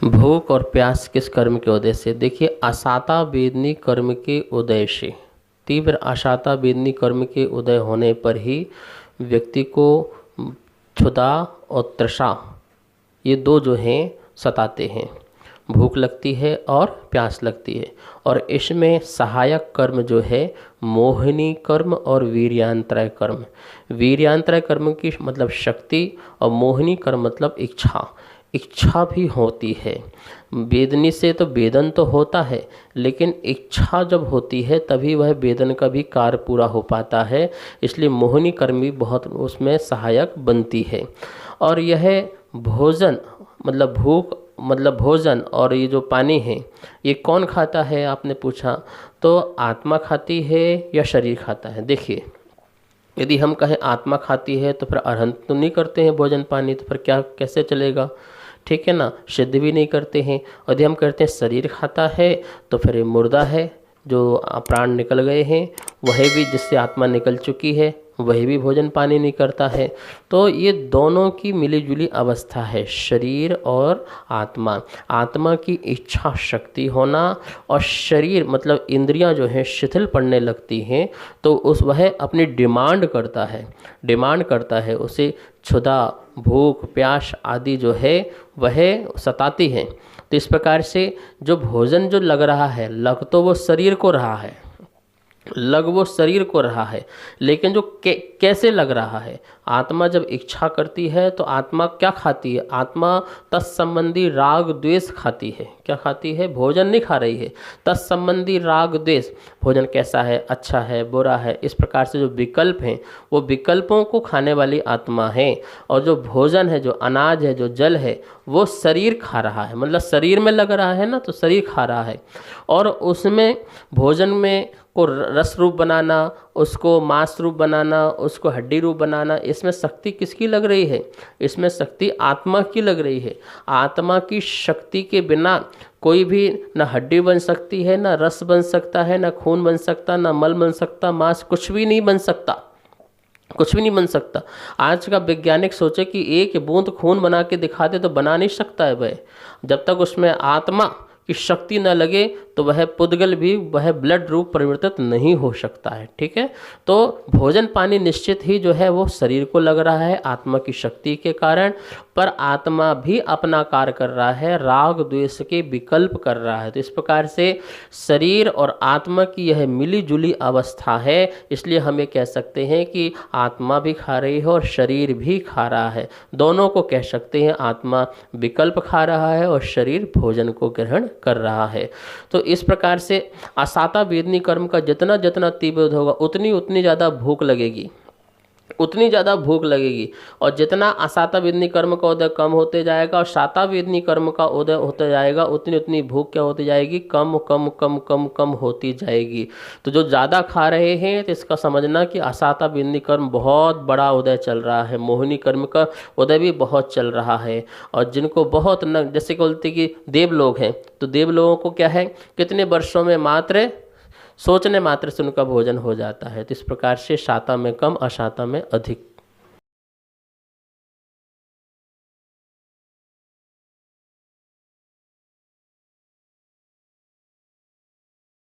भूख और प्यास किस कर्म के उदय से? देखिए, आशाता वेदनी कर्म के उदय से, तीव्र आशाता वेदनी कर्म के उदय होने पर ही व्यक्ति को क्षुधा और तृषा, ये दो जो हैं सताते हैं। भूख लगती है और प्यास लगती है, और इसमें सहायक कर्म जो है मोहिनी कर्म और वीर्यांतरय कर्म। वीर्यांतरय कर्म की मतलब शक्ति, और मोहिनी कर्म मतलब इच्छा। इच्छा भी होती है। वेदनी से तो वेदन तो होता है, लेकिन इच्छा जब होती है तभी वह वेदन का भी कार्य पूरा हो पाता है। इसलिए मोहिनी कर्म भी बहुत उसमें सहायक बनती है। और यह भोजन मतलब भूख मतलब भोजन और ये जो पानी है, ये कौन खाता है आपने पूछा, तो आत्मा खाती है या शरीर खाता है? देखिए, यदि हम कहें आत्मा खाती है तो फिर अरहंत तो नहीं करते हैं भोजन पानी, तो फिर क्या कैसे चलेगा? ठीक है ना, सिद्ध भी नहीं करते हैं। यदि हम कहते हैं शरीर खाता है तो फिर ये मुर्दा है, जो प्राण निकल गए हैं, वह भी जिससे आत्मा निकल चुकी है वही भी भोजन पानी नहीं करता है। तो ये दोनों की मिलीजुली अवस्था है, शरीर और आत्मा। आत्मा की इच्छा शक्ति होना, और शरीर मतलब इंद्रियां जो हैं शिथिल पड़ने लगती हैं, तो वह अपनी डिमांड करता है उसे क्षुधा भूख प्यास आदि जो है वह सताती हैं। तो इस प्रकार से जो भोजन जो लग रहा है, लग तो वो शरीर को रहा है, लेकिन जो कैसे लग रहा है, आत्मा जब इच्छा करती है तो आत्मा क्या खाती है? आत्मा तत्संबंधी राग द्वेष खाती है। क्या खाती है? भोजन नहीं खा रही है, तत्संबंधी राग द्वेष। भोजन कैसा है, अच्छा है बुरा है, इस प्रकार से जो विकल्प हैं वो विकल्पों को खाने वाली आत्मा है। और जो भोजन है, जो अनाज है, जो जल है, वो शरीर खा रहा है, मतलब शरीर में लग रहा है ना, तो शरीर खा रहा है। और उसमें भोजन में को रस रूप बनाना, उसको मांस रूप बनाना, उसको हड्डी रूप बनाना, इसमें शक्ति किसकी लग रही है? इसमें शक्ति आत्मा की लग रही है। आत्मा की शक्ति के बिना कोई भी ना हड्डी बन सकती है, ना रस बन सकता है, ना खून बन सकता, ना मल बन सकता, मांस कुछ भी नहीं बन सकता, कुछ भी नहीं बन सकता। आज का वैज्ञानिक सोचे कि एक बूंद खून बना के दिखा दे, तो बना नहीं सकता है वह। जब तक उसमें आत्मा की शक्ति न लगे तो वह पुद्गल भी वह ब्लड रूप परिवर्तित नहीं हो सकता है। ठीक है, तो भोजन पानी निश्चित ही जो है वो शरीर को लग रहा है आत्मा की शक्ति के कारण, पर आत्मा भी अपना कार्य कर रहा है, राग द्वेष के विकल्प कर रहा है। तो इस प्रकार से शरीर और आत्मा की यह मिली जुली अवस्था है। इसलिए हम ये कह सकते हैं कि आत्मा भी खा रही है और शरीर भी खा रहा है। दोनों को कह सकते हैं, आत्मा विकल्प खा रहा है और शरीर भोजन को ग्रहण कर रहा है। तो इस प्रकार से असाता वेदनी कर्म का जितना जितना तीव्र होगा उतनी उतनी ज़्यादा भूख लगेगी, उतनी ज़्यादा भूख लगेगी। और जितना असाता वेदनी कर्म का उदय कम होते जाएगा और साता वेदनी कर्म का उदय होता जाएगा, उतनी उतनी भूख क्या होती जाएगी? कम कम कम कम कम होती जाएगी। तो जो ज़्यादा खा रहे हैं तो इसका समझना कि असाता वेदनी कर्म बहुत बड़ा उदय चल रहा है, मोहिनी कर्म का उदय भी बहुत चल रहा है। और जिनको बहुत न, जैसे बोलते कि देवलोग हैं, तो देवलोगों को क्या है, कितने वर्षों में मात्र सोचने मात्र से उनका भोजन हो जाता है। तो इस प्रकार से साता में कम, असाता में अधिक।